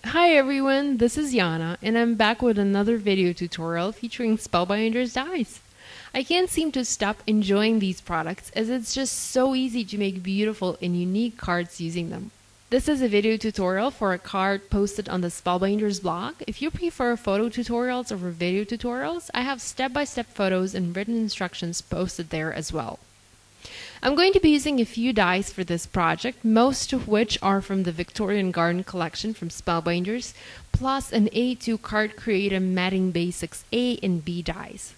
Hi everyone, this is Yana, and I'm back with another video tutorial featuring Spellbinders dies. I can't seem to stop enjoying these products as it's just so easy to make beautiful and unique cards using them. This is a video tutorial for a card posted on the Spellbinders blog. If you prefer photo tutorials over video tutorials, I have step-by-step photos and written instructions posted there as well. I'm going to be using a few dies for this project, most of which are from the Victorian Garden collection from Spellbinders, plus an A2 Card Creator Matting Basics A and B dies.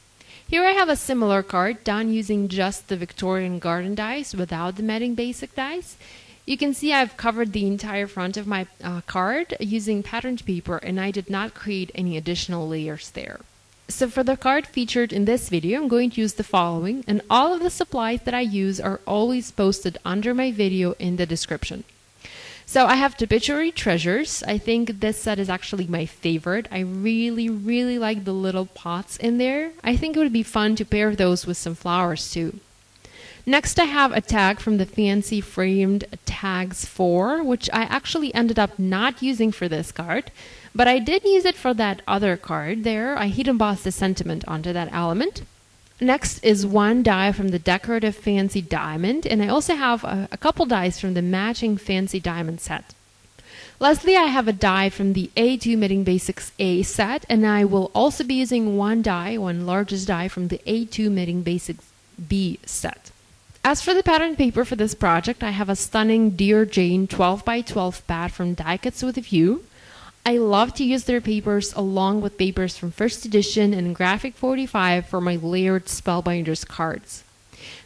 Here I have a similar card done using just the Victorian Garden dies without the Matting Basic dies. You can see I've covered the entire front of my card using patterned paper, and I did not create any additional layers there. So for the card featured in this video, I'm going to use the following, and all of the supplies that I use are always posted under my video in the description. So I have Tapestry Treasures. I think this set is actually my favorite. I really like the little pots in there. I think it would be fun to pair those with some flowers too. Next I have a tag from the Fancy Framed Tags 4, which I actually ended up not using for this card, but I did use it for that other card there. I heat embossed the sentiment onto that element. Next is one die from the Decorative Fancy Diamond, and I also have a couple dies from the matching Fancy Diamond set. Lastly, I have a die from the A2 Matting Basics A set, and I will also be using one largest die from the A2 Matting Basics B set. As for the pattern paper for this project, I have a stunning Dear Jane 12x12 pad from Die Cuts with a View. I love to use their papers along with papers from First Edition and Graphic 45 for my layered Spellbinders cards.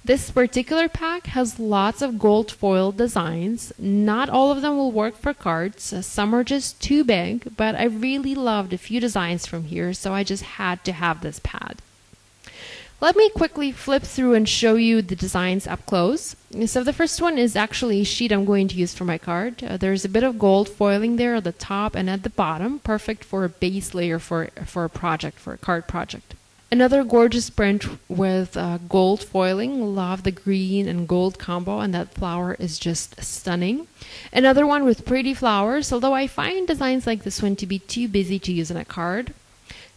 This particular pack has lots of gold foil designs. Not all of them will work for cards. Some are just too big, but I really loved a few designs from here, so I just had to have this pad. Let me quickly flip through and show you the designs up close. So the first one is actually a sheet I'm going to use for my card. There's a bit of gold foiling there at the top and at the bottom, perfect for a base layer for a card project. Another gorgeous print with gold foiling. Love the green and gold combo, and that flower is just stunning. Another one with pretty flowers, although I find designs like this one to be too busy to use on a card.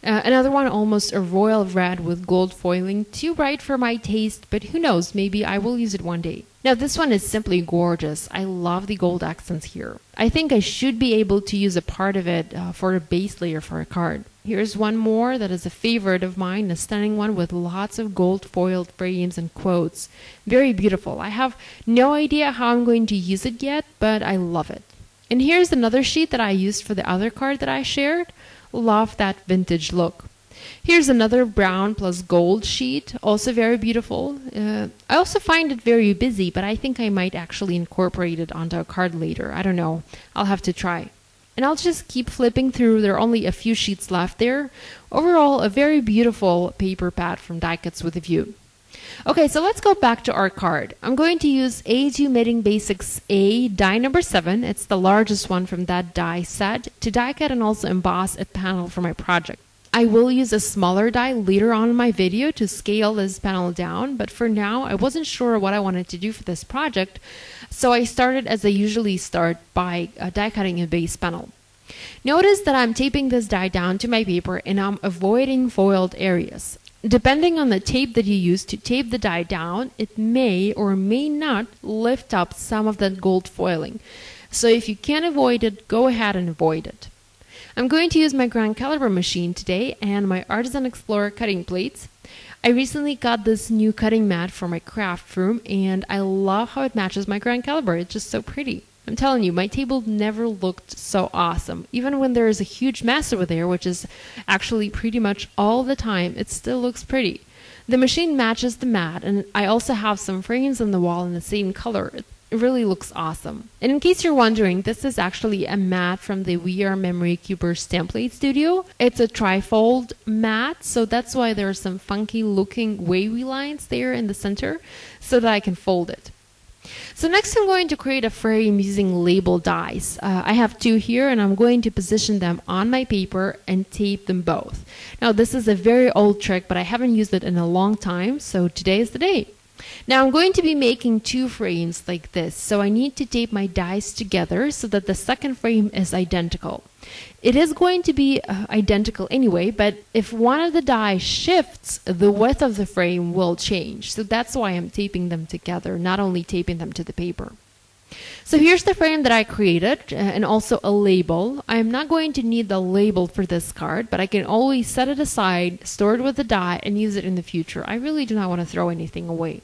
Another one, almost a royal red with gold foiling, too bright for my taste, but who knows, maybe I will use it one day. Now this one is simply gorgeous. I love the gold accents here. I think I should be able to use a part of it for a base layer for a card. Here's one more that is a favorite of mine, a stunning one with lots of gold foiled frames and quotes. Very beautiful. I have no idea how I'm going to use it yet, but I love it. And here's another sheet that I used for the other card that I shared. Love that vintage look. Here's another brown plus gold sheet, also very beautiful. I also find it very busy, but I think I might actually incorporate it onto a card later. I don't know. I'll have to try. And I'll just keep flipping through. There are only a few sheets left there. Overall, a very beautiful paper pad from Die Cuts with a View. Okay, so let's go back to our card. I'm going to use A2 Matting Basics A die number 7. It's the largest one from that die set to die cut and also emboss a panel for my project. I will use a smaller die later on in my video to scale this panel down, but for now I wasn't sure what I wanted to do for this project, so I started as I usually start by die cutting a base panel. Notice that I'm taping this die down to my paper and I'm avoiding foiled areas. Depending on the tape that you use to tape the die down, it may or may not lift up some of that gold foiling. So if you can avoid it, go ahead and avoid it. I'm going to use my Grand Caliber machine today and my Artisan Explorer cutting plates. I recently got this new cutting mat for my craft room and I love how it matches my Grand Caliber. It's just so pretty. I'm telling you, my table never looked so awesome. Even when there is a huge mess over there, which is actually pretty much all the time, it still looks pretty. The machine matches the mat, and I also have some frames on the wall in the same color. It really looks awesome. And in case you're wondering, this is actually a mat from the We Are Memory Cubers template studio. It's a trifold mat, so that's why there are some funky looking wavy lines there in the center so that I can fold it. So next I'm going to create a frame using label dies. I have two here and I'm going to position them on my paper and tape them both. Now this is a very old trick, but I haven't used it in a long time, so today is the day. Now I'm going to be making 2 frames like this, so I need to tape my dies together so that the second frame is identical. It is going to be identical anyway, but if one of the die shifts, the width of the frame will change. So that's why I'm taping them together, not only taping them to the paper. So here's the frame that I created, and also a label. I'm not going to need the label for this card, but I can always set it aside, store it with the die, and use it in the future. I really do not want to throw anything away.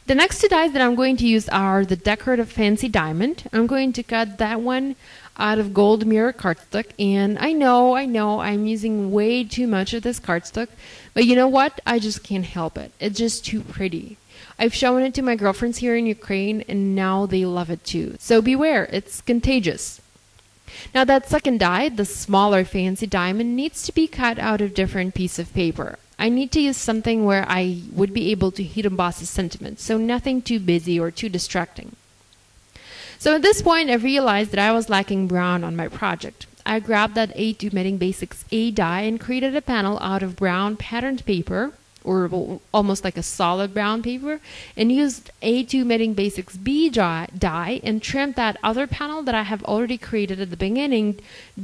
The next 2 dies that I'm going to use are the decorative fancy diamond. I'm going to cut that one out of gold mirror cardstock, and I know I'm using way too much of this cardstock, but you know what? I just can't help it. It's just too pretty. I've shown it to my girlfriends here in Ukraine, and now they love it too. So beware, it's contagious. Now that second die, the smaller fancy diamond, needs to be cut out of different piece of paper. I need to use something where I would be able to heat emboss the sentiment, so nothing too busy or too distracting. So at this point, I realized that I was lacking brown on my project. I grabbed that A2 Knitting Basics A die and created a panel out of brown patterned paper, or almost like a solid brown paper, and used A2 Knitting Basics B die and trimmed that other panel that I have already created at the beginning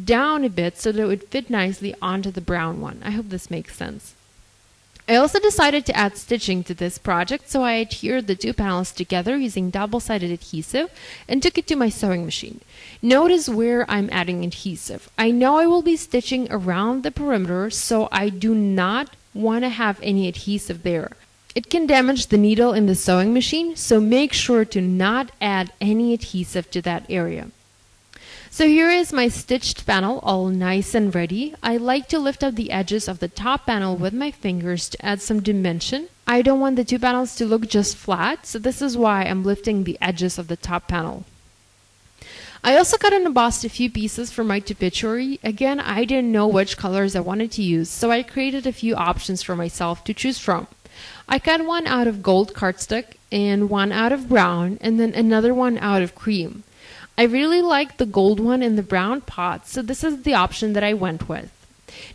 down a bit so that it would fit nicely onto the brown one. I hope this makes sense. I also decided to add stitching to this project, so I adhered the 2 panels together using double-sided adhesive and took it to my sewing machine. Notice where I'm adding adhesive. I know I will be stitching around the perimeter, so I do not want to have any adhesive there. It can damage the needle in the sewing machine, so make sure to not add any adhesive to that area. So here is my stitched panel, all nice and ready. I like to lift up the edges of the top panel with my fingers to add some dimension. I don't want the 2 panels to look just flat, so this is why I'm lifting the edges of the top panel. I also cut and embossed a few pieces for my tapestry. Again, I didn't know which colors I wanted to use, so I created a few options for myself to choose from. I cut one out of gold cardstock and one out of brown, and then another one out of cream. I really like the gold one in the brown pot, so this is the option that I went with.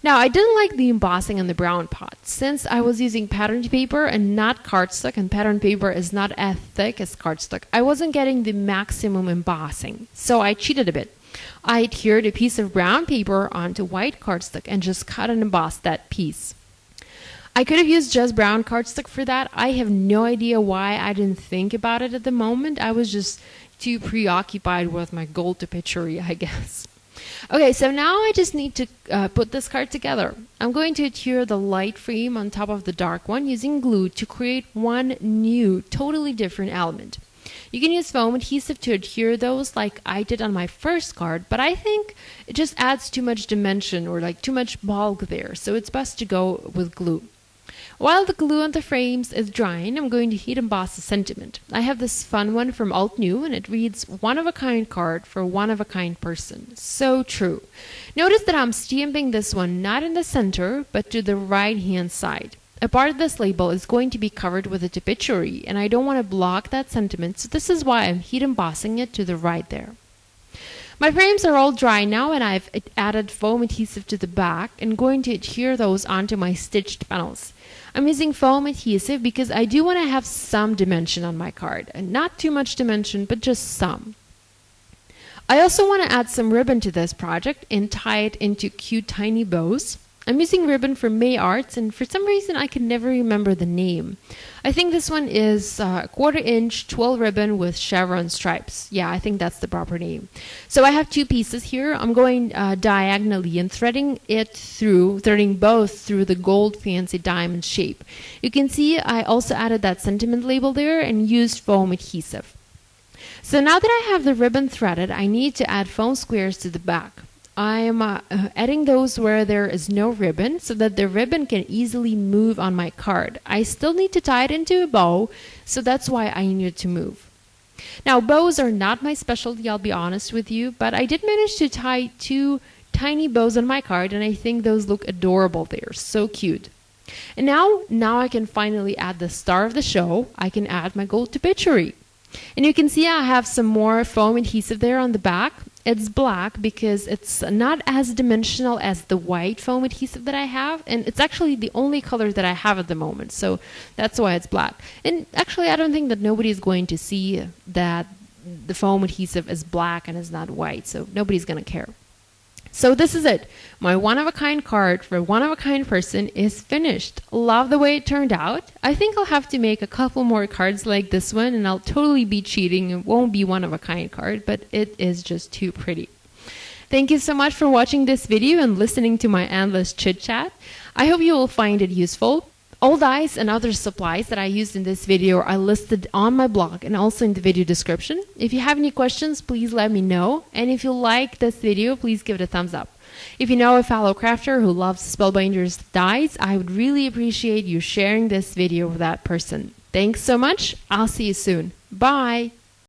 Now, I didn't like the embossing on the brown pot. Since I was using patterned paper and not cardstock, and patterned paper is not as thick as cardstock, I wasn't getting the maximum embossing, so I cheated a bit. I adhered a piece of brown paper onto white cardstock and just cut and embossed that piece. I could have used just brown cardstock for that. I have no idea why I didn't think about it at the moment. I was just too preoccupied with my gold tapestry, I guess. Okay, so now I just need to put this card together. I'm going to adhere the light frame on top of the dark one using glue to create one new, totally different element. You can use foam adhesive to adhere those like I did on my first card, but I think it just adds too much dimension or like too much bulk there, so it's best to go with glue. While the glue on the frames is drying, I'm going to heat emboss the sentiment. I have this fun one from Altenew, and it reads, "One-of-a-kind card for one-of-a-kind person." So true. Notice that I'm stamping this one not in the center, but to the right-hand side. A part of this label is going to be covered with a tapestry, and I don't want to block that sentiment, so this is why I'm heat embossing it to the right there. My frames are all dry now, and I've added foam adhesive to the back and going to adhere those onto my stitched panels. I'm using foam adhesive because I do want to have some dimension on my card, and not too much dimension, but just some. I also want to add some ribbon to this project and tie it into cute tiny bows. I'm using ribbon from May Arts, and for some reason I can never remember the name. I think this one is 1/4 inch twill ribbon with chevron stripes. Yeah, I think that's the proper name. So I have 2 pieces here. I'm going diagonally and threading both through the gold fancy diamond shape. You can see I also added that sentiment label there and used foam adhesive. So now that I have the ribbon threaded, I need to add foam squares to the back. I am adding those where there is no ribbon so that the ribbon can easily move on my card. I still need to tie it into a bow, so that's why I need to move. Now, bows are not my specialty, I'll be honest with you, but I did manage to tie 2 tiny bows on my card, and I think those look adorable. They're so cute. And now I can finally add the star of the show. I can add my gold tapestry. And you can see I have some more foam adhesive there on the back. It's black because it's not as dimensional as the white foam adhesive that I have, and it's actually the only color that I have at the moment, so that's why it's black. And actually, I don't think that nobody's going to see that the foam adhesive is black and is not white, so nobody's going to care. So this is it. My one-of-a-kind card for a one-of-a-kind person is finished. Love the way it turned out. I think I'll have to make a couple more cards like this one, and I'll totally be cheating. It won't be one-of-a-kind card, but it is just too pretty. Thank you so much for watching this video and listening to my endless chit-chat. I hope you will find it useful. All dies and other supplies that I used in this video are listed on my blog and also in the video description. If you have any questions, please let me know. And if you like this video, please give it a thumbs up. If you know a fellow crafter who loves Spellbinders dies, I would really appreciate you sharing this video with that person. Thanks so much. I'll see you soon. Bye.